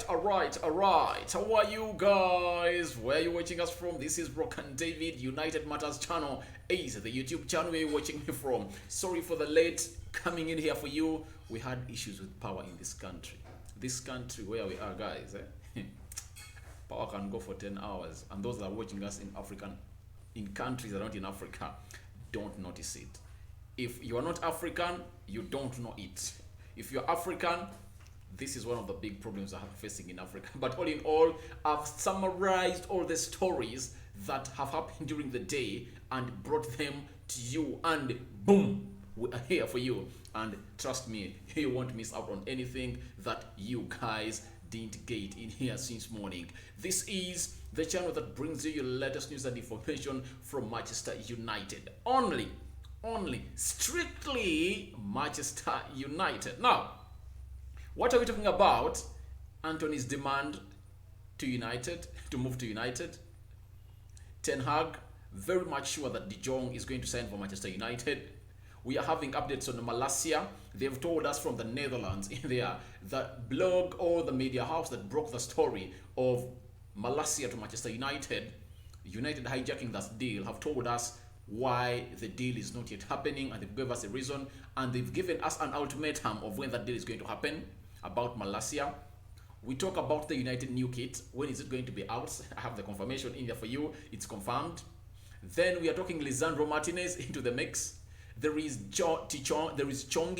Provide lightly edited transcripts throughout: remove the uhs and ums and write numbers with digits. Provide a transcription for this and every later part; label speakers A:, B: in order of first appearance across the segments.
A: Alright. How are you guys? Where are you watching us from? This is Broken David, United Matters channel is the YouTube channel where you're watching me from. Sorry for the late coming in here for you. We had issues with power in this country. This country where we are, guys. Power can go for 10 hours. And those that are watching us in countries that are not in Africa, don't notice it. If you are not African, you don't know it. If you're African, this is one of the big problems I have facing in Africa. But all in all, I've summarized all the stories that have happened during the day and brought them to you. And boom, we are here for you. And trust me, you won't miss out on anything that you guys didn't get in here since morning. This is the channel that brings you your latest news and information from Manchester United. Only strictly Manchester United. Now, what are we talking about? Antony's demand to move to United. Ten Hag, very much sure that Jong is going to sign for Manchester United. We are having updates on Mallacia. They've told us from the Netherlands in there, the blog or the media house that broke the story of Mallacia to Manchester United, United hijacking that deal, have told us why the deal is not yet happening, and they've given us a reason, and they've given us an ultimatum of when that deal is going to happen. About Mallacia, we talk about the United new kit. When is it going to be out? I have the confirmation in there for you. It's confirmed. Then we are talking Lisandro Martinez into the mix. There is Chong, there is Chong,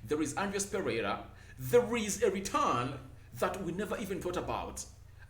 A: there is Andreas Pereira. There is a return that we never even thought about.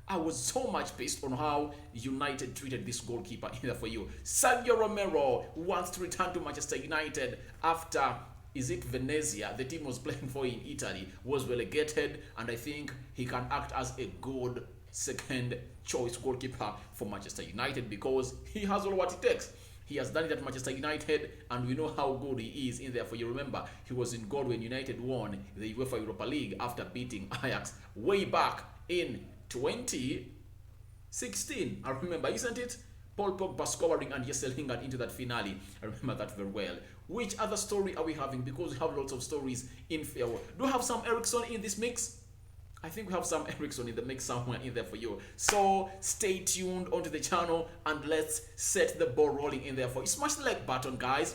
A: I was so much pissed on how United treated this goalkeeper in there for you. Sergio Romero wants to return to Manchester United after, is it Venezia, the team was playing for in Italy, was relegated, and I think he can act as a good second choice goalkeeper for Manchester United because he has all what it takes. He has done it at Manchester United, and we know how good he is in there for you. Remember, he was in goal when United won the UEFA Europa League after beating Ajax way back in 2016. I remember, isn't it? Paul Pogba scoring and Jesse Lingard into that finale. I remember that very well. Which other story are we having? Because we have lots of stories in farewell. Do we have some Ericsson in this mix? I think we have some Ericsson in the mix somewhere in there for you. So stay tuned onto the channel and let's set the ball rolling in there for you. Smash the like button, guys.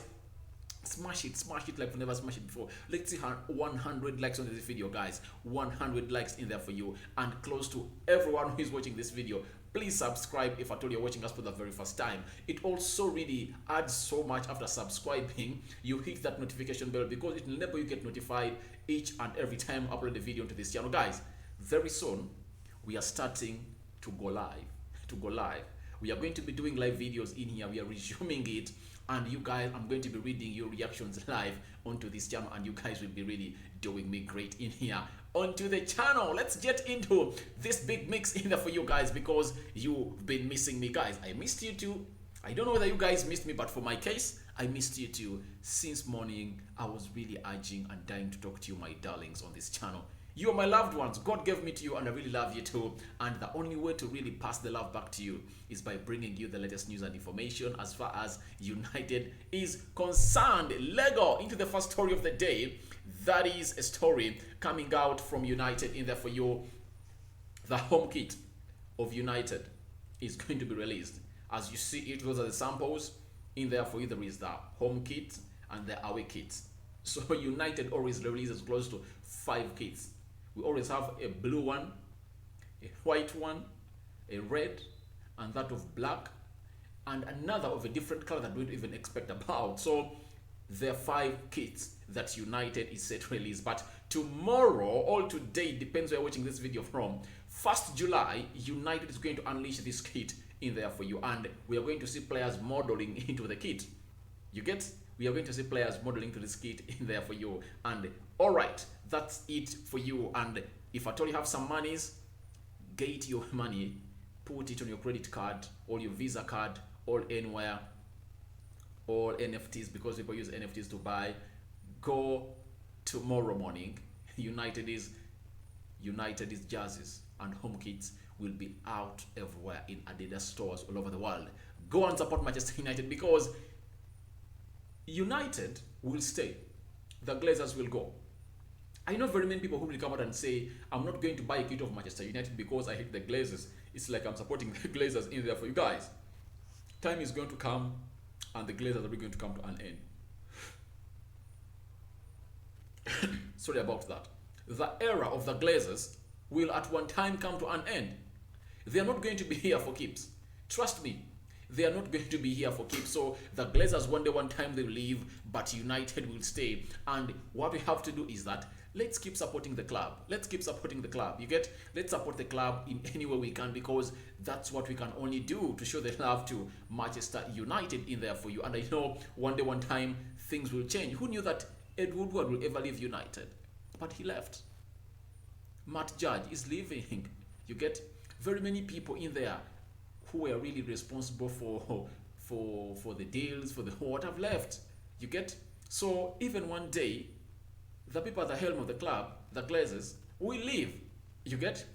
A: Smash it like we've never smashed it before. Let's see 100 likes on this video, guys. 100 likes in there for you. And close to everyone who is watching this video, please subscribe if at all you're watching us for the very first time. It also really adds so much after subscribing. You hit that notification bell because it will enable you get notified each and every time I upload a video onto this channel. Guys, very soon we are starting to go live. We are going to be doing live videos in here. We are resuming it. And you guys, I'm going to be reading your reactions live onto this channel, and you guys will be really doing me great in here onto the channel. Let's get into this big mix in there for you guys because you've been missing me, guys. I missed you too. I don't know whether you guys missed me, but for my case, I missed you too. Since morning, I was really urging and dying to talk to you, my darlings, on this channel. You are my loved ones. God gave me to you, and I really love you too. And the only way to really pass the love back to you is by bringing you the latest news and information as far as United is concerned. Lego into the first story of the day. That is a story coming out from United in there for you. The home kit of United is going to be released. As you see it, those are the samples. In there for you, there is the home kit and the away kit. So United always releases close to 5 kits. We always have a blue one, a white one, a red, and that of black, and another of a different color that we don't even expect about. So there are 5 kits that United is set to release. But tomorrow, or today, depends where you're watching this video from, 1st July, United is going to unleash this kit in there for you. And we are going to see players modeling into the kit. You get? We are going to see players modeling to this kit in there for you. And alright, that's it for you. And if at all you have some monies, get your money, put it on your credit card or your Visa card or anywhere, or NFTs, because people use NFTs to buy. Go tomorrow morning. United is jerseys and home kits will be out everywhere in Adidas stores all over the world. Go and support Manchester United because United will stay. The Glazers will go. I know very many people who will come out and say, I'm not going to buy a kit of Manchester United because I hate the Glazers. It's like I'm supporting the Glazers in there for you guys. Time is going to come and the Glazers are going to come to an end. Sorry about that. The era of the Glazers will at one time come to an end. They are not going to be here for keeps. Trust me, they are not going to be here for keeps. So the Glazers one time they will leave, but United will stay. And what we have to do is that let's keep supporting the club. Let's keep supporting the club. You get? Let's support the club in any way we can, because that's what we can only do to show the love to Manchester United in there for you. And I know one time things will change. Who knew that Ed Woodward will ever leave United? But he left. Matt Judge is leaving. You get? Very many people in there who were really responsible for the deals, for the what have left. You get? So even one day, the people at the helm of the club, the Glazers, will leave. You get?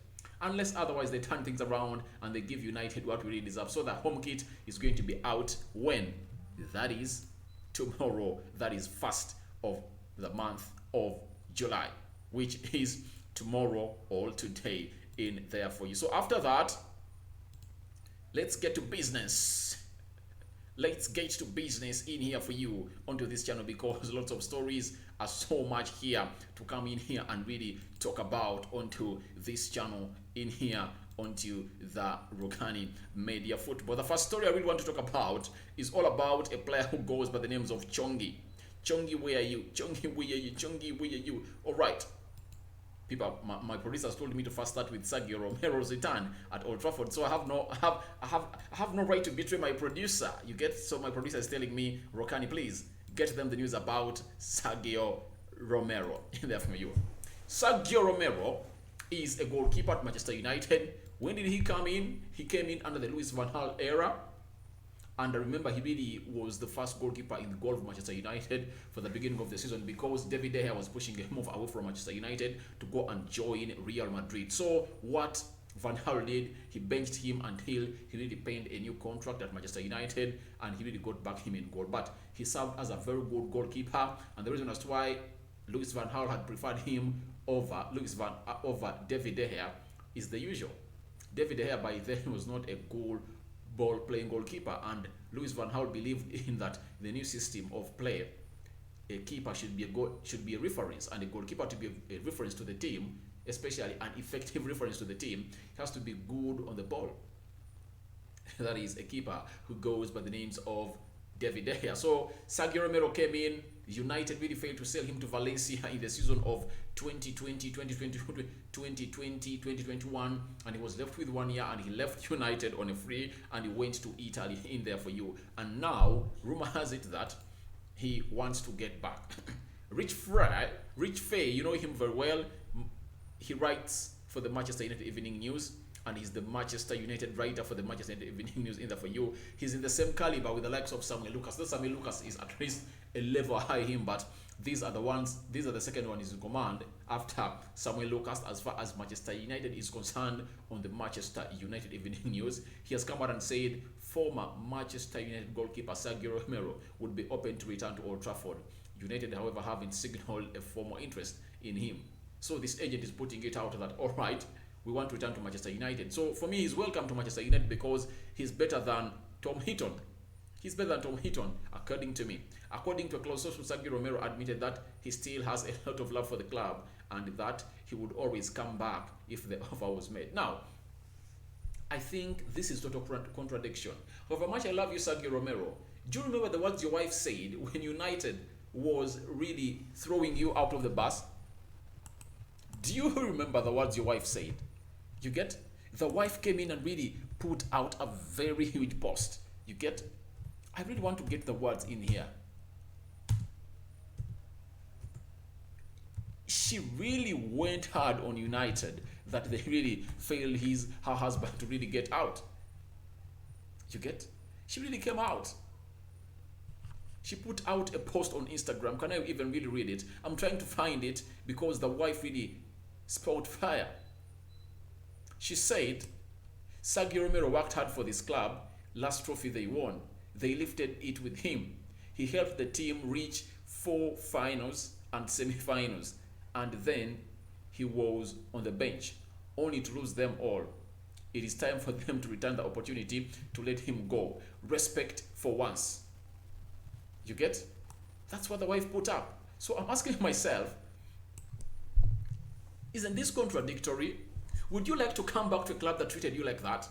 A: Unless otherwise they turn things around and they give United what we really deserve. So the home kit is going to be out when? That is tomorrow. That is 1st of the month of July, which is tomorrow or today in there for you. So after that, let's get to business. Let's get to business in here for you onto this channel, because lots of stories are so much here to come in here and really talk about onto this channel in here onto the Rugani Media Football. The first story I really want to talk about is all about a player who goes by the names of Chongi. Chongi, where are you? Chongi, where are you? Chongi, where are you? All right. People, my producers told me to first start with Sergio Romero's return at Old Trafford, so I have no right to betray my producer. You get? So my producer is telling me, Rokani, please get them the news about Sergio Romero in there for you. Sergio Romero is a goalkeeper at Manchester United. When did he come in? He came in under the Louis van Gaal era. And I remember he really was the first goalkeeper in the goal of Manchester United for the beginning of the season, because David De Gea was pushing a move away from Manchester United to go and join Real Madrid. So what Van Gaal did, he benched him until he really penned a new contract at Manchester United, and he really got back him in goal. But he served as a very good goalkeeper, and the reason as to why Louis van Gaal had preferred him over David De Gea is the usual. David De Gea by then was not a ball-playing goalkeeper, and Louis van Gaal believed in that the new system of play, a keeper should be a reference, and a goalkeeper to be a reference to the team, especially an effective reference to the team, has to be good on the ball. That is a keeper who goes by the names of David De Gea. So Sergio Romero came in. United really failed to sell him to Valencia in the season of 2020, 2021, and he was left with 1 year, and he left United on a free, and he went to Italy in there for you. And now rumor has it that he wants to get back. Rich Fay, you know him very well. He writes for the Manchester United Evening News, and he's the Manchester United writer for the Manchester United Evening News in there for you. He's in the same caliber with the likes of Samuel Lucas. Though Samuel Lucas is at least a level high him, but these are the second one is in command after Samuel Lucas as far as Manchester United is concerned on the Manchester United Evening News. He has come out and said former Manchester United goalkeeper Sergio Romero would be open to return to Old Trafford. United, however, haven't signaled a formal interest in him. So this agent is putting it out that, all right, we want to return to Manchester United. So for me, he's welcome to Manchester United because he's better than Tom Heaton. He's better than Tom Heaton, according to me. According to a close source, Sergio Romero admitted that he still has a lot of love for the club and that he would always come back if the offer was made. Now, I think this is total contradiction. However much I love you, Sergio Romero, do you remember the words your wife said when United was really throwing you out of the bus? Do you remember the words your wife said? You get? The wife came in and really put out a very huge post. You get? I really want to get the words in here. She really went hard on United that they really failed her husband to really get out. You get? She really came out. She put out a post on Instagram. Can I even really read it? I'm trying to find it because the wife really spilled fire. She said, Sergio Romero worked hard for this club. Last trophy they won, they lifted it with him. He helped the team reach 4 finals and semi-finals and then he was on the bench, only to lose them all. It is time for them to return the opportunity to let him go. Respect for once. You get? That's what the wife put up. So I'm asking myself, isn't this contradictory? Would you like to come back to a club that treated you like that?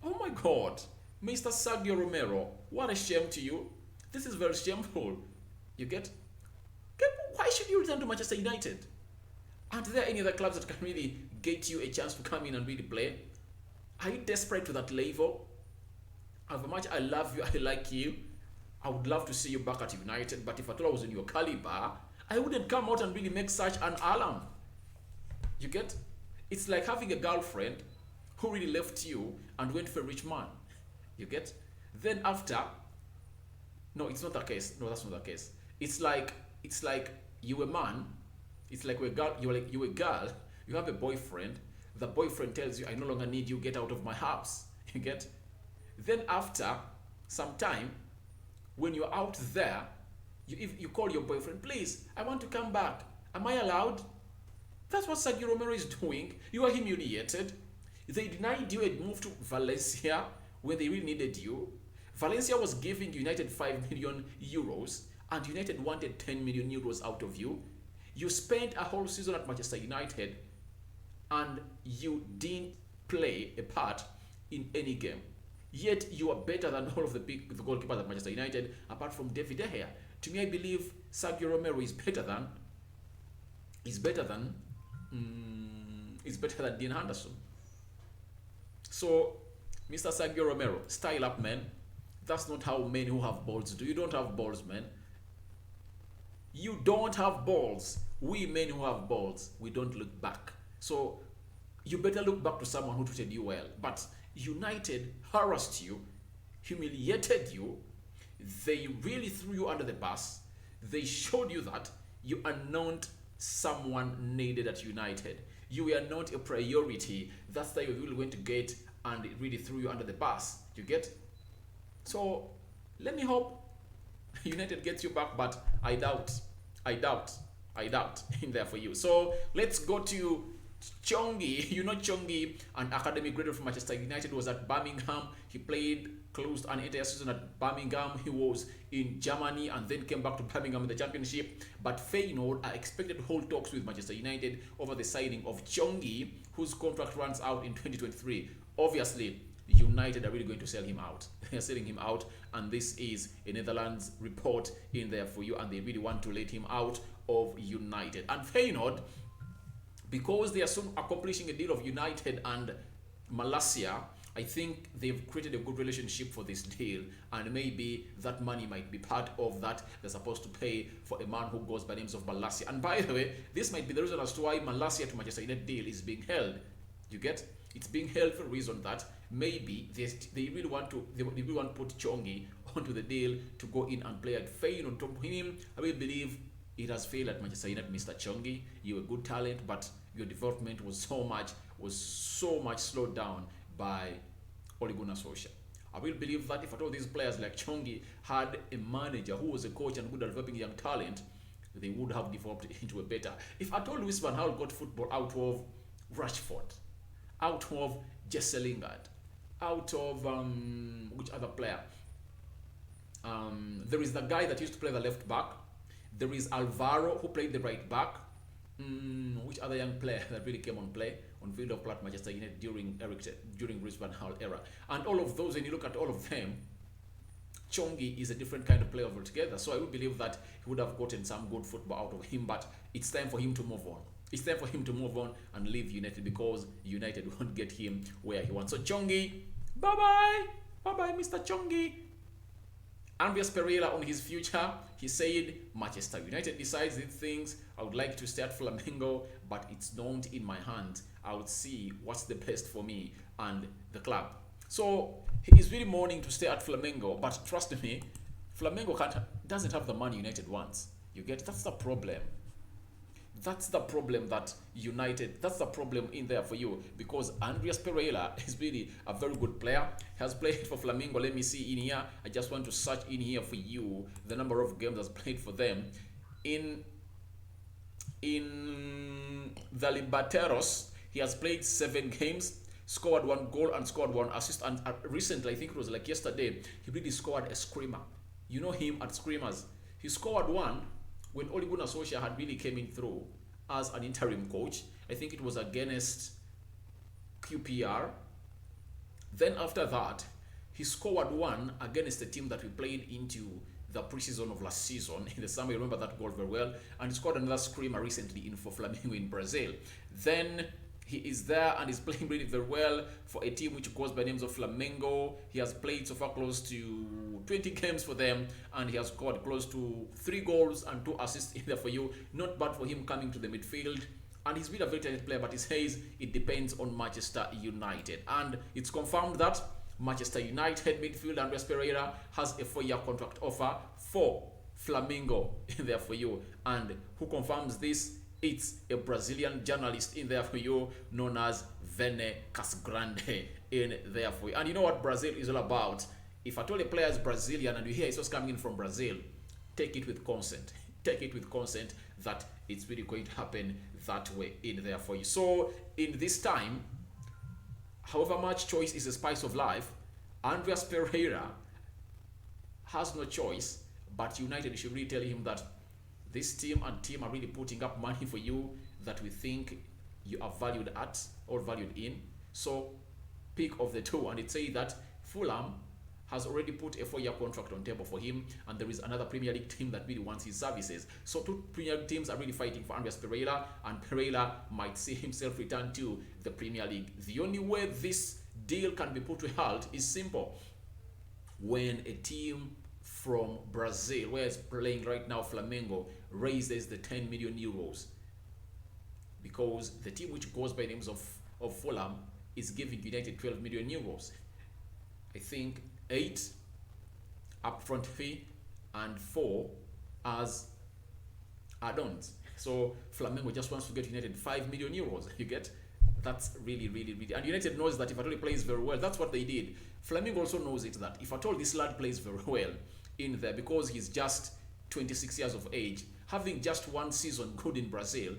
A: Oh my God, Mr. Sergio Romero, what a shame to you. This is very shameful. You get? Why should you return to Manchester United? Aren't there any other clubs that can really get you a chance to come in and really play? Are you desperate to that level? However much I love you, I like you, I would love to see you back at United, but if at all I was in your caliber, I wouldn't come out and really make such an alarm. You get? It's like having a girlfriend who really left you and went for a rich man. You get? Then after, no, it's not the case. No, that's not the case. It's like you a man. It's like you a girl. You have a boyfriend. The boyfriend tells you, "I no longer need you. Get out of my house." You get? Then after some time, when you're out there, you call your boyfriend, "Please, I want to come back. Am I allowed?" That's what Sergio Romero is doing. You are humiliated. They denied you a move to Valencia when they really needed you. Valencia was giving United 5 million euros and United wanted 10 million euros out of you. You spent a whole season at Manchester United and you didn't play a part in any game. Yet you are better than all of the goalkeepers at Manchester United, apart from David De Gea. To me, I believe Sergio Romero is better than Dean Henderson. So, Mr. Sergio Romero, style up, man. That's not how men who have balls do. You don't have balls, man. You don't have balls. We men who have balls, we don't look back. So, you better look back to someone who treated you well. But United harassed you, humiliated you. They really threw you under the bus. They showed you that you are not someone needed at United. You were not a priority. That's the you really went to get, and it really threw you under the bus. You get? So let me hope United gets you back, but I doubt in there for you. So let's go to Chongi. You know Chongi, an academy graduate from Manchester United, was at Birmingham. He played closed an entire season at Birmingham. He was in Germany and then came back to Birmingham in the championship. But Feyenoord are expected to hold talks with Manchester United over the signing of Chongi, whose contract runs out in 2023. Obviously, United are really going to sell him out. They are selling him out, and this is a Netherlands report in there for you, and they really want to let him out of United. And Feyenoord, because they are soon accomplishing a deal of United and Mallacia, I think they've created a good relationship for this deal, and maybe that money might be part of that they're supposed to pay for a man who goes by names of Mallacia. And by the way, this might be the reason as to why Mallacia to Manchester United deal is being held. You get? It's being held for a reason that maybe they really want to put Chongi onto the deal to go in and play at Feyenoord. To him, I will believe it has failed at Manchester United, Mr. Chongi. You're a good talent, but your development was so much slowed down by Ole Gunnar Solskjaer. I will believe that if at all these players like Chongi had a manager who was a coach and good at developing young talent, they would have developed into a better. If at all Luis van Gaal got football out of Rashford, out of Jesse Lingard, out of which other player? There is the guy that used to play the left back. There is Alvaro who played the right back. Which other young player that really came on play on field of Plat Manchester United during Luis van Gaal era? And all of those, when you look at all of them, Chongi is a different kind of player altogether. So I would believe that he would have gotten some good football out of him, but it's time for him to move on. It's time for him to move on and leave United, because United won't get him where he wants. So Chongi, bye-bye. Bye-bye, Mr. Chongi. Andreas Pereira on his future, he said, Manchester United decides these things. I would like to stay at Flamengo, but it's not in my hand. I would see what's the best for me and the club. So he is really mourning to stay at Flamengo, but trust me, Flamengo doesn't have the money United wants. You get? That's the problem. That's the problem that United, that's the problem in there for you, because Andreas Pereira is really a very good player. He has played for Flamengo. Let me see in here. I just want to search in here for you the number of games that's played for them. In In the Libertadores, he has played 7 games, scored 1 goal and scored 1 assist. And recently, I think it was like yesterday, he really scored a screamer. You know him at screamers. He scored one when Ole Gunnar Solskjaer had really came in through as an interim coach. I think it was against QPR. Then after that, he scored one against the team that we played into the preseason of last season in the summer. I remember that goal very well. And he scored another screamer recently in for Flamengo in Brazil. Then he is there and is playing really very well for a team which goes by names of Flamengo. He has played so far close to 20 games for them, and he has scored close to 3 goals and 2 assists in there for you. Not bad for him coming to the midfield. And he's been a very talented player, but he says it depends on Manchester United. And it's confirmed that Manchester United midfielder Andreas Pereira has a 4-year contract offer for Flamengo in there for you. And who confirms this? It's a Brazilian journalist in there for you known as Vene Casgrande in there for you. And you know what Brazil is all about. If at all a player is Brazilian and you hear he's just coming in from Brazil, take it with consent. Take it with consent that it's really going to happen that way in there for you. So in this time, however much choice is the spice of life, Andreas Pereira has no choice, but United should really tell him that this team and team are really putting up money for you that we think you are valued at or valued in. So pick of the two. And it says that Fulham has already put a 4-year contract on table for him, and there is another Premier League team that really wants his services. So 2 Premier League teams are really fighting for Andreas Pereira, and Pereira might see himself return to the Premier League. The only way this deal can be put to halt is simple. When a team from Brazil, where it's playing right now, Flamengo, raises the 10 million euros, because the team which goes by names of Fulham is giving United 12 million euros. I think 8 upfront fee and 4 as add-ons. So Flamengo just wants to get United 5 million euros. You get? That's really, really, really. And United knows that if at all he plays very well, that's what they did. Flamengo also knows it, that if at all this lad plays very well in there, because he's just 26 years of age, having just 1 season good in Brazil,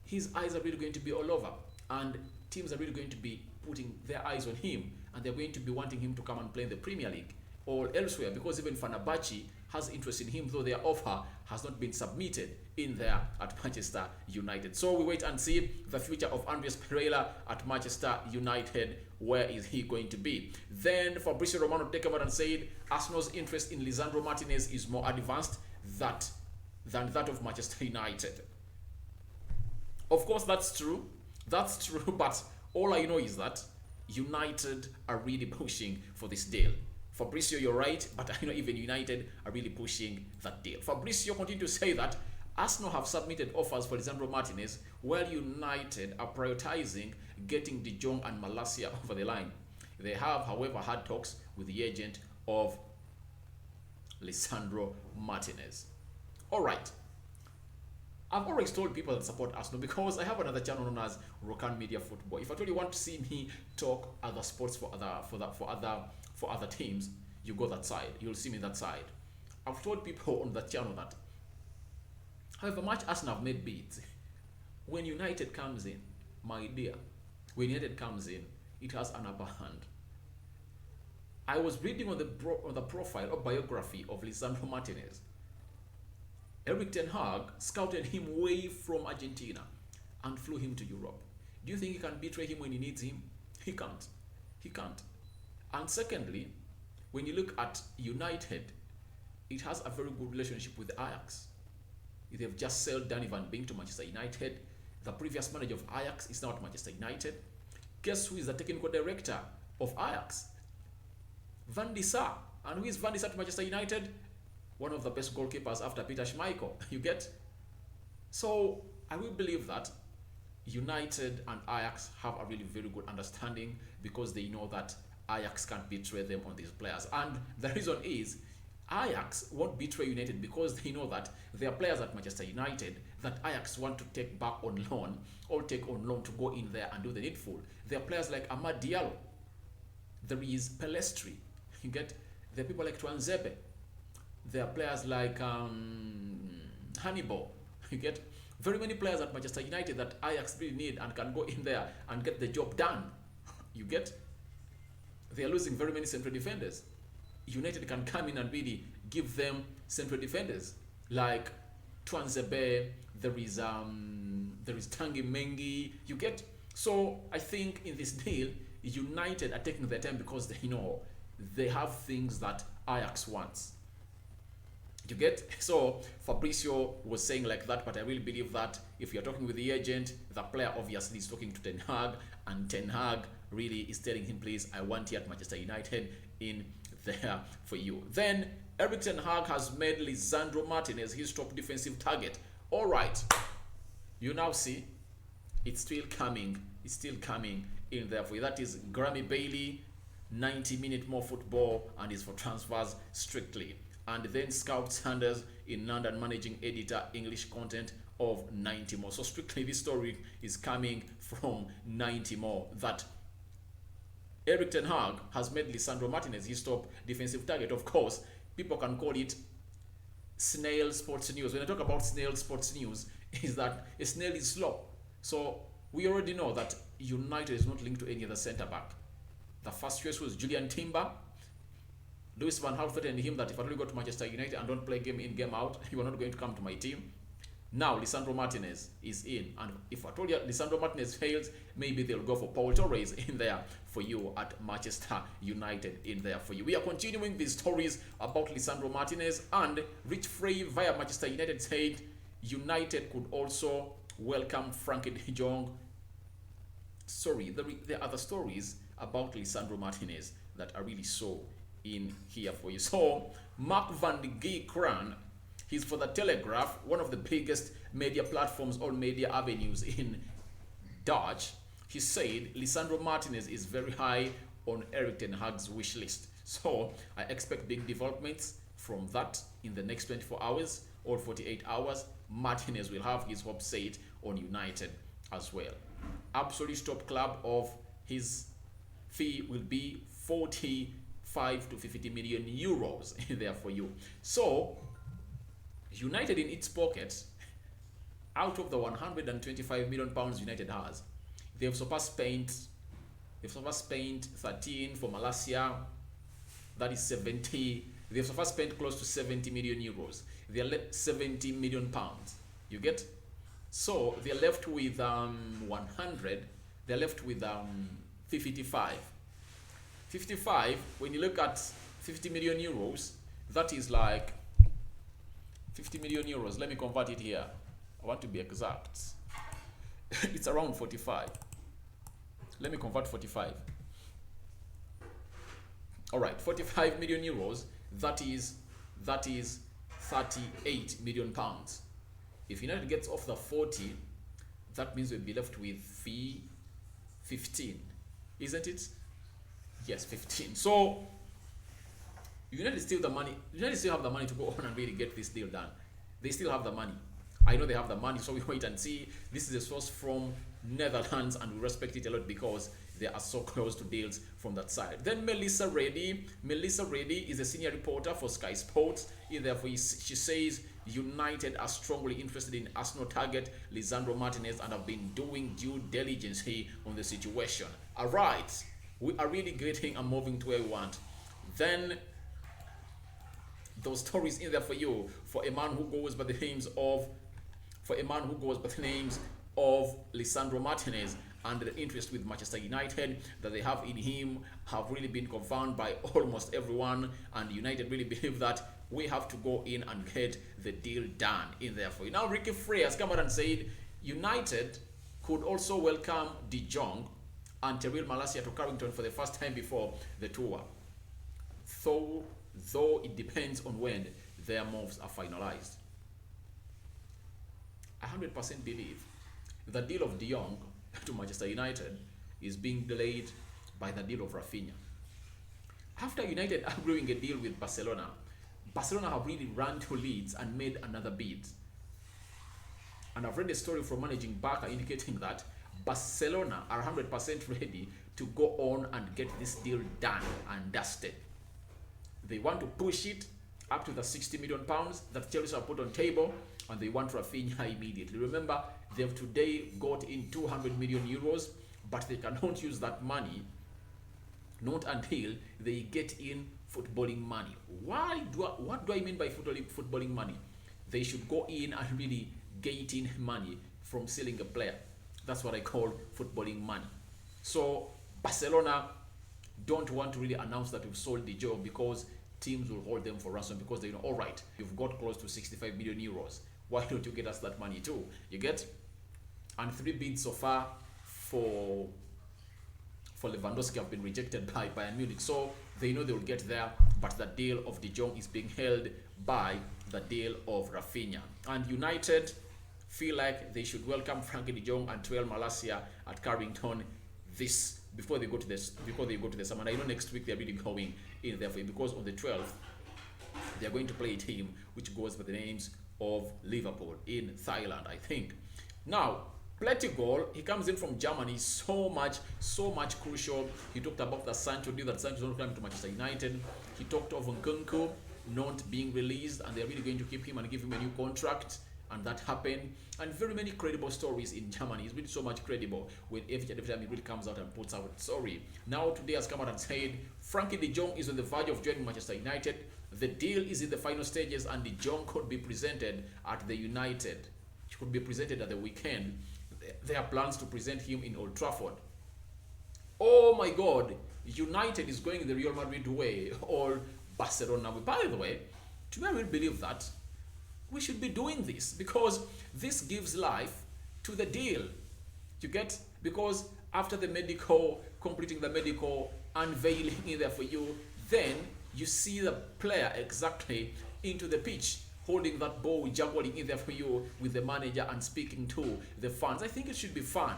A: his eyes are really going to be all over. And teams are really going to be putting their eyes on him, and they're going to be wanting him to come and play in the Premier League or elsewhere, because even Fenerbahce has interest in him, though their offer has not been submitted in there at Manchester United. So we wait and see the future of Andreas Pereira at Manchester United. Where is he going to be? Then Fabrizio Romano came out and said Arsenal's interest in Lisandro Martinez is more advanced than that of Manchester United. Of course, that's true. That's true, but all I know is that United are really pushing for this deal. Fabrizio, you're right, but I know even United are really pushing that deal. Fabrizio continued to say that Arsenal have submitted offers for Lisandro Martinez, while United are prioritizing getting De Jong and Mallacia over the line. They have, however, had talks with the agent of Lisandro Martinez. All right. I've always told people that support Arsenal, because I have another channel known as Rokan Media Football. If at all you want to see me talk other sports for other teams, you go that side. You'll see me that side. I've told people on that channel that however much Arsenal have made bids, when United comes in, my dear, when United comes in, it has an upper hand. I was reading on the profile or biography of Lisandro Martinez. Eric Ten Hag scouted him way from Argentina and flew him to Europe. Do you think he can betray him when he needs him? He can't. He can't. And secondly, when you look at United, it has a very good relationship with Ajax. They've just sold Danny Van Beek to Manchester United. The previous manager of Ajax is now at Manchester United. Guess who is the technical director of Ajax? Van de Sar. And who is Van de Sar to Manchester United? One of the best goalkeepers after Peter Schmeichel. You get? So I will believe that United and Ajax have a really very good understanding, because they know that Ajax can't betray them on these players. And the reason is Ajax won't betray United, because they know that there are players at Manchester United that Ajax want to take back on loan, or take on loan to go in there and do the needful. There are players like Amad Diallo. There is Pelestri. You get? There are people like Twanzebe. There are players like Hannibal. You get? Very many players at Manchester United that Ajax really need and can go in there and get the job done. You get? They are losing very many central defenders. United can come in and really give them central defenders like Twanzebe. There is Tanguy Mengi. You get? So I think in this deal, United are taking their time because they know they have things that Ajax wants. You get? So Fabrizio was saying like that, but I really believe that if you're talking with the agent, the player obviously is talking to Ten Hag, and Ten Hag really is telling him, please, I want you at Manchester United in there for you. Then Erik Ten Hag has made Lisandro Martinez his top defensive target. All right, you now see it's still coming. It's still coming in there for you. That is Grammy Bailey, 90-minute more football, and is for transfers strictly. And then Scout Sanders in London, managing editor, English content of 90 more. So strictly this story is coming from 90 more. That Erik Ten Hag has made Lisandro Martinez his top defensive target. Of course, people can call it snail sports news. When I talk about snail sports news, is that a snail is slow. So we already know that United is not linked to any other centre back. The first choice was Julian Timber. Louis van Gaal threatened him that if I only go to Manchester United and don't play game in, game out, you are not going to come to my team. Now Lisandro Martinez is in, and if I told you Lisandro Martinez fails, maybe they'll go for Paul Torres in there for you at Manchester United in there for you. We are continuing these stories about Lisandro Martinez, and Rich Frey via Manchester United said United could also welcome Frankie de Jong. Sorry, there are other stories about Lisandro Martinez that are really so in here for you. So Mark van de Geekran, he's for the Telegraph, one of the biggest media platforms, all media avenues in Dutch. He said Lisandro Martinez is very high on Erik Ten Hag's wish list. So I expect big developments from that in the next 24 hours or 48 hours. Martinez will have his hopes set on United as well. Absolute top club of his fee will be 45 to 50 million euros there for you. So United in its pocket, out of the 125 million pounds United has, they've surpassed Spain 13 for Mallacia. That is 70. They've surpassed spent close to 70 million euros. They're 70 million pounds. You get? So they're left with 100. They're left with 55. 55, when you look at 50 million euros, that is like 50 million euros. Let me convert it here. I want to be exact. It's around 45. Let me convert 45. All right, 45 million euros. That is 38 million pounds. If United gets off the 40, that means we'll be left with fee 15, isn't it? Yes, 15. So United still the money. United still have the money to go on and really get this deal done. They still have the money. I know they have the money, so we wait and see. This is a source from Netherlands, and we respect it a lot because they are so close to deals from that side. Then Melissa Reddy. Melissa Reddy is a senior reporter for Sky Sports. Therefore, she says United are strongly interested in Arsenal target Lisandro Martinez and have been doing due diligence here on the situation. All right, we are really getting and moving to where we want. Then those stories in there for you, for a man who goes by the names of Lisandro Martinez, and the interest with Manchester United that they have in him have really been confirmed by almost everyone, and United really believe that we have to go in and get the deal done in there for you. Now Ricky Frey has come out and said United could also welcome De Jong and Terrell Mallacia to Carrington for the first time before the tour, though it depends on when their moves are finalized. I 100% believe the deal of De Jong to Manchester United is being delayed by the deal of Raphinha. After United agreeing a deal with Barcelona, Barcelona have really run to Leeds and made another bid. And I've read a story from managing Barca indicating that Barcelona are 100% ready to go on and get this deal done and dusted. They want to push it up to the 60 million pounds that Chelsea have put on table, and they want Raphinha immediately. Remember, they've today got in 200 million euros, but they cannot use that money not until they get in footballing money. What do I mean by footballing money? They should go in and really get in money from selling a player. That's what I call footballing money. So Barcelona don't want to really announce that we've sold the job, because teams will hold them for ransom, because they know, all right, you've got close to 65 million euros. Why don't you get us that money too? You get? And 3 bids so far for Lewandowski have been rejected by Bayern Munich. So they know they will get there, but the deal of De Jong is being held by the deal of Raphinha. And United feel like they should welcome Frankie De Jong and Tuel Mallacia at Carrington this before they go to the summer. And I know next week they're really going in there for it, because on the 12th they're going to play a team which goes by the names of Liverpool in Thailand, I think. Now, Plettigol, he comes in from Germany, so much crucial. He talked about the Sancho deal, that Sancho is not coming to Manchester United. He talked of Nkunku not being released, and they're really going to keep him and give him a new contract, and that happened. And very many credible stories in Germany. It's really so much credible when every time he really comes out and puts out a story. Now today has come out and said Frankie De Jong is on the verge of joining Manchester United. The deal is in the final stages, and De Jong could be presented at the United. He could be presented at the weekend. There are plans to present him in Old Trafford. Oh my God, United is going the Real Madrid way, or Barcelona way. By the way, do you really believe that? We should be doing this, because this gives life to the deal. You get? Because after the medical, completing the medical, unveiling in there for you, then you see the player exactly into the pitch, holding that ball, juggling in there for you with the manager and speaking to the fans. I think it should be fun.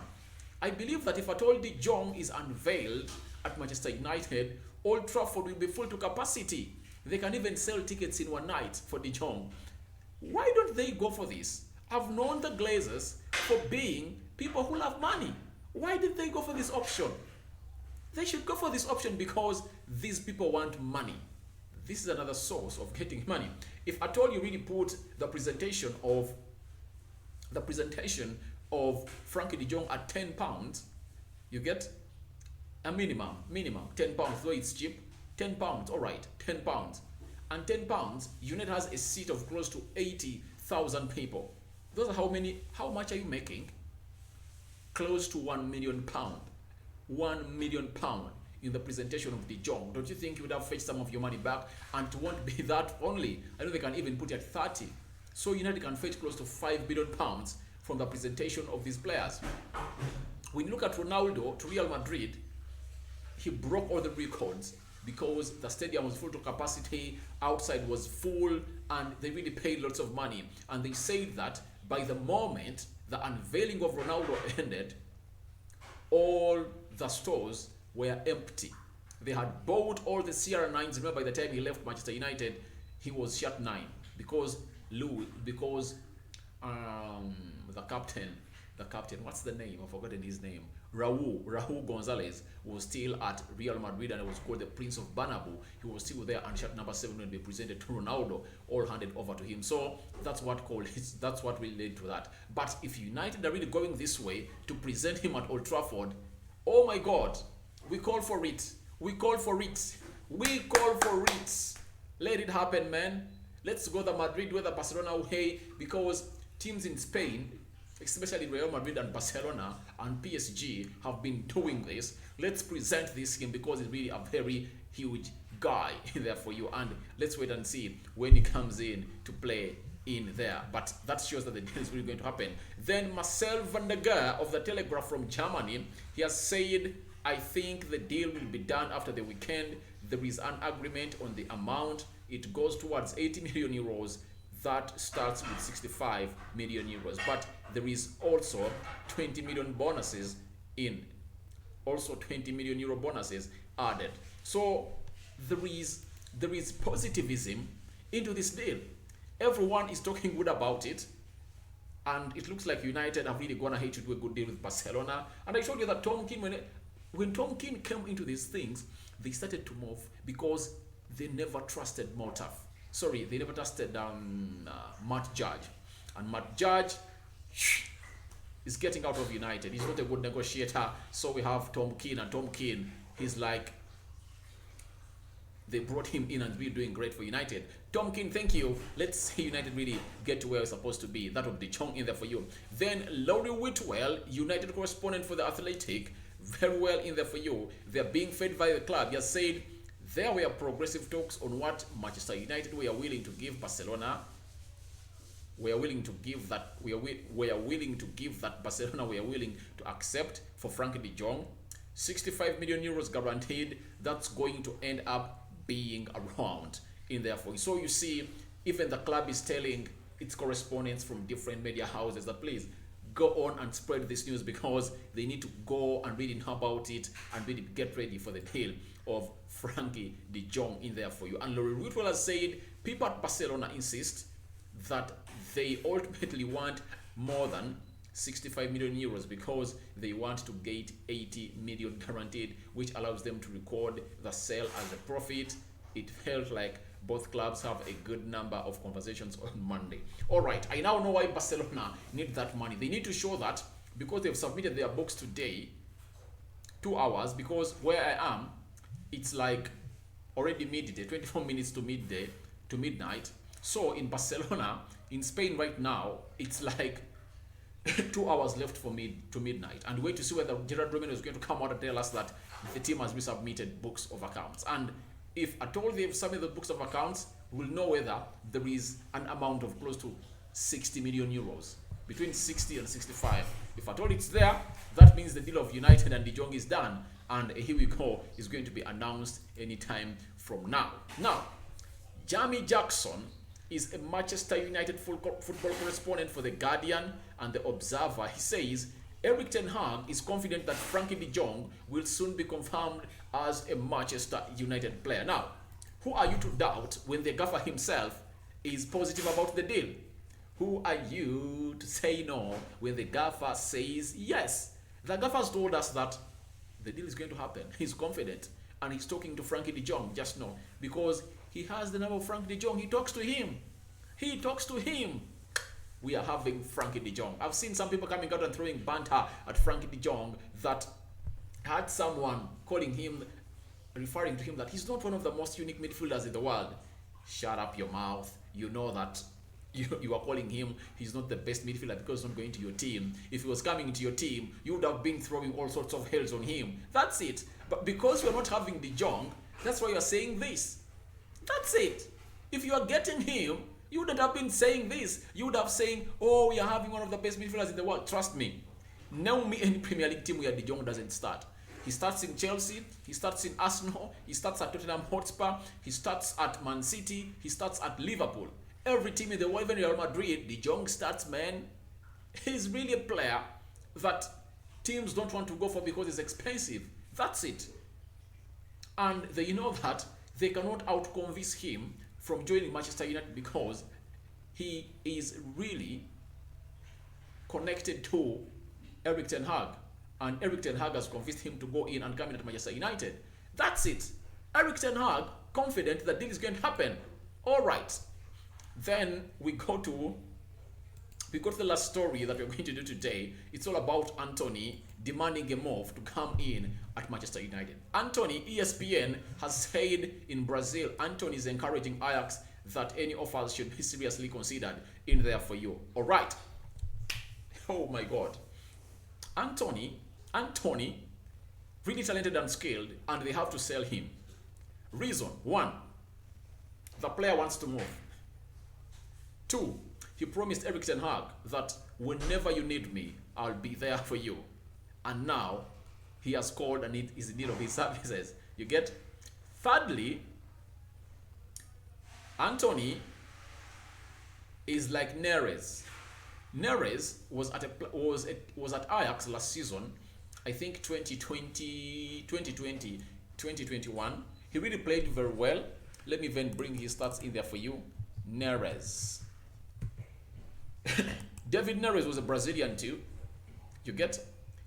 A: I believe that if at all De Jong is unveiled at Manchester United, Old Trafford will be full to capacity. They can even sell tickets in one night for De Jong. Why don't they go for this? I've known the Glazers for being people who love money. Why did they go for this option? They should go for this option because these people want money. This is another source of getting money. If at all you really put the presentation of Frankie De Jong at £10, you get a minimum £10, though it's cheap. £10, all right, £10. And £10, United has a seat of close to 80,000 people. Those are how much are you making? Close to £1 million. £1 million in the presentation of De Jong. Don't you think you would have fetched some of your money back? And it won't be that only. I know they can even put it at 30. So United can fetch close to £5 billion from the presentation of these players. When you look at Ronaldo to Real Madrid, he broke all the records because the stadium was full to capacity, outside was full, and they really paid lots of money. And they said that by the moment the unveiling of Ronaldo ended, all the stores were empty. They had bought all the CR9s. Remember, by the time he left Manchester United, he was shut 9 because the captain, what's the name? I've forgotten his name. Raul Gonzalez was still at Real Madrid, and it was called the Prince of Bernabeu. He was still there, and shirt number 7 will be presented to Ronaldo, all handed over to him. So that's what will lead to that. But if United are really going this way to present him at Old Trafford, oh my God, we call for it. We call for it. We call for it. Let it happen, man. Let's go the Madrid way, the Barcelona way, because teams in Spain, especially Real Madrid and Barcelona and PSG, have been doing this. Let's present this him because he's really a very huge guy there for you. And let's wait and see when he comes in to play in there. But that shows that the deal is really going to happen. Then Marcel van der Geer of the Telegraph from Germany, he has said, I think the deal will be done after the weekend. There is an agreement on the amount. It goes towards 80 million euros. That starts with 65 million euros. But there is also 20 million bonuses in. Also 20 million euro bonuses added. So there is positivism into this deal. Everyone is talking good about it. And it looks like United have really gone ahead to do a good deal with Barcelona. And I showed you that Tom King, when Tom King came into these things, they started to move because they never trusted Motaf. Sorry, they never trusted Matt Judge. And Matt Judge is getting out of United. He's not a good negotiator. So we have Tom Keane, and Tom Keane, he's like, they brought him in and we're doing great for United. Tom Keane, thank you. Let's see United really get to where it's supposed to be. That would be Chong in there for you. Then Laurie Whitwell, United correspondent for The Athletic, very well in there for you. They're being fed by the club. He has said there were progressive talks on what Manchester United were willing to give Barcelona. We are willing to give that. We are willing to give that Barcelona. We are willing to accept for Frankie de Jong. 65 million euros guaranteed. That's going to end up being around in there for you. So you see, even the club is telling its correspondents from different media houses that please go on and spread this news, because they need to go and really know about it and really get ready for the deal of Frankie de Jong in there for you. And Laurie Whitwell has said people at Barcelona insist that they ultimately want more than 65 million euros because they want to get 80 million guaranteed, which allows them to record the sale as a profit. It felt like both clubs have a good number of conversations on Monday. All right, I now know why Barcelona need that money. They need to show that because they've submitted their books today, 2 hours, because where I am, it's like already midday, 24 minutes to midday, to midnight. So in Barcelona, in Spain right now, it's like 2 hours left for to midnight, and wait to see whether Gerard Romero is going to come out and tell us that the team has resubmitted books of accounts. And if at all they've submitted the books of accounts, we'll know whether there is an amount of close to 60 million euros, between 60 and 65. If at all it's there, that means the deal of United and De Jong is done, and here we go, is going to be announced anytime from now. Now, Jamie Jackson is a Manchester United football correspondent for The Guardian and The Observer. He says Erik ten Hag is confident that Frankie de Jong will soon be confirmed as a Manchester United player. Now, who are you to doubt when the gaffer himself is positive about the deal? Who are you to say no when the gaffer says yes? The gaffer has told us that the deal is going to happen. He's confident, and he's talking to Frankie de Jong just now because he has the number of Frankie de Jong. He talks to him. He talks to him. We are having Frankie de Jong. I've seen some people coming out and throwing banter at Frankie de Jong that had someone calling him, referring to him that he's not one of the most unique midfielders in the world. Shut up your mouth. You know that you are calling him, he's not the best midfielder because he's not going to your team. If he was coming into your team, you would have been throwing all sorts of hells on him. That's it. But because you're not having de Jong, that's why you're saying this. That's it. If you are getting him, you wouldn't have been saying this. You would have saying, oh, we are having one of the best midfielders in the world. Trust me. Name me any Premier League team where de Jong doesn't start. He starts in Chelsea, he starts in Arsenal, he starts at Tottenham Hotspur, he starts at Man City, he starts at Liverpool. Every team in the world, even Real Madrid, de Jong starts, man. He's really a player that teams don't want to go for because it's expensive. That's it. And they know that they cannot out-convince him from joining Manchester United because he is really connected to Erik ten Hag. And Erik ten Hag has convinced him to go in and come in at Manchester United. That's it. Erik ten Hag, confident that this is going to happen. All right. Then we go to the last story that we're going to do today. It's all about Antony demanding a move to come in at Manchester United. Antony, ESPN, has said in Brazil, Antony is encouraging Ajax that any offers should be seriously considered in there for you. All right. Oh my God. Antony, really talented and skilled, and they have to sell him. Reason, 1, the player wants to move. 2, he promised Erik ten Hag that whenever you need me, I'll be there for you. And now, he has called and is in need of his services. You get? Thirdly, Antony is like Neres. Neres was at Ajax last season, I think 2020, 2021. He really played very well. Let me even bring his stats in there for you. Neres. David Neres was a Brazilian too. You get?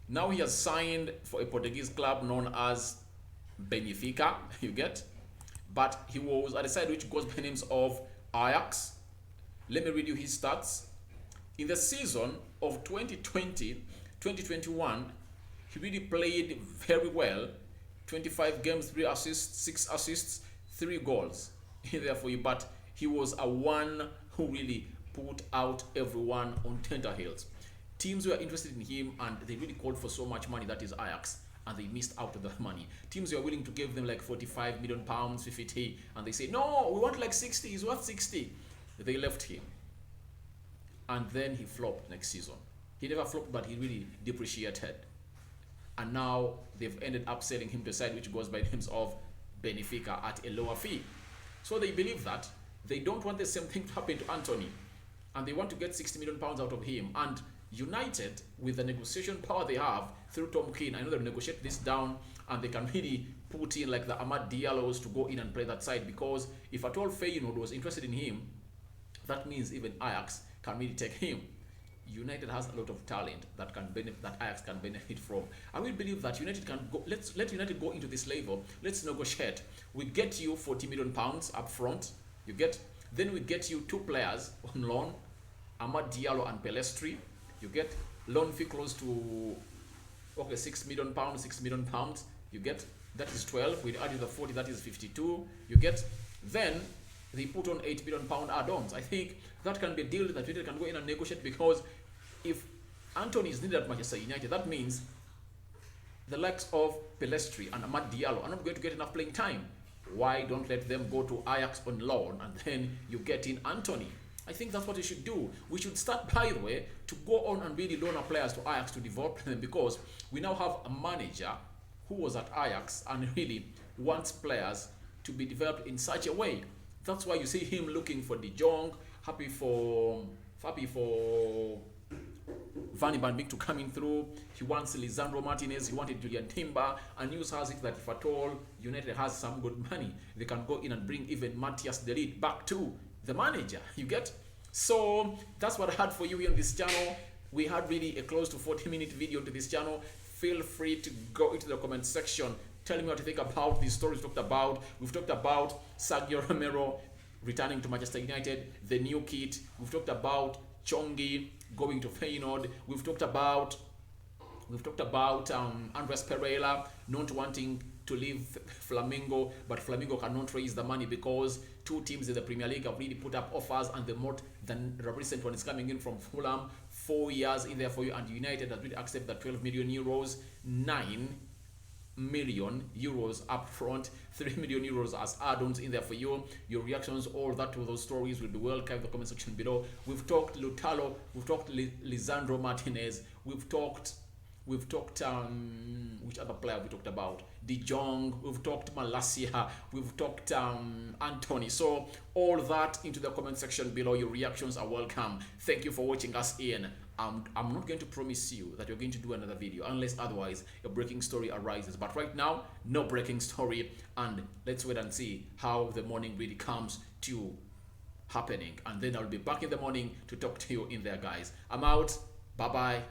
A: Now he has signed for a Portuguese club known as Benfica. You get? But he was at a side which goes by the names of Ajax. Let me read you his stats. In the season of 2020-2021, he really played very well. 25 games, 3 assists, 6 assists, 3 goals in there for you. But he was a one who really put out everyone on tenterhooks. Teams were interested in him and they really called for so much money, that is Ajax, and they missed out on the money. Teams were willing to give them like 45 million pounds, 50, and they say, no, we want like 60, he's worth 60. They left him. And then he flopped next season. He never flopped, but he really depreciated. And now they've ended up selling him to a side which goes by the names of Benfica at a lower fee. So they believe that they don't want the same thing to happen to Antony, and they want to get 60 million pounds out of him. And United, with the negotiation power they have through Tom Keane, I know they'll negotiate this down and they can really put in like the Amad Diallos to go in and play that side, because if at all Feyenoord was interested in him, that means even Ajax can really take him. United has a lot of talent that can benefit, that Ajax can benefit from. I will believe that United can go. Let United go into this level. Let's negotiate. We get you 40 million pounds up front. You get. Then we get you 2 players on loan, Amad Diallo and Pelestri. You get loan fee close to 6 million pounds. 6 million pounds. You get, that is 12. We add the 40. That is 52. You get. Then they put on 8 million pound add-ons. I think that can be a deal that United can go in and negotiate, because if Antony is needed at Manchester United, that means the likes of Pelestri and Amad Diallo are not going to get enough playing time. Why don't let them go to Ajax on loan and then you get in Antony? I think that's what we should do. We should start, by the way, to go on and really loan our players to Ajax to develop them, because we now have a manager who was at Ajax and really wants players to be developed in such a way. That's why you see him looking for Jong, happy for Van Beek to come in through. He wants Lisandro Martinez, he wanted Julian Timber, and news has it that if at all United has some good money, they can go in and bring even Matthias De Ligt back to the manager. You get? So that's what I had for you here on this channel. We had really a close to 40-minute video to this channel. Feel free to go into the comment section. Tell me what you think about these stories we've talked about. We've talked about Sergio Romero returning to Manchester United, the new kit. We've talked about Chong going to Feyenoord. We've talked about Andreas Pereira not wanting to leave Flamengo, but Flamengo cannot raise the money because 2 teams in the Premier League have really put up offers, and the recent one is coming in from Fulham, 4 years in there for you, and United has really accepted the 12 million euros, 9 million euros up front, 3 million euros as add-ons in there for you. Your reactions, all that to those stories will be welcome in the comment section below. We've talked Lutalo, we've talked Lisandro Martinez, we've talked which other player we talked about? Jong, we've talked Mallacia, we've talked Antony. So all that into the comment section below. Your reactions are welcome. Thank you for watching us in. I'm not going to promise you that you're going to do another video unless otherwise a breaking story arises. But right now, no breaking story, and let's wait and see how the morning really comes to happening. And then I'll be back in the morning to talk to you in there, guys. I'm out. Bye-bye.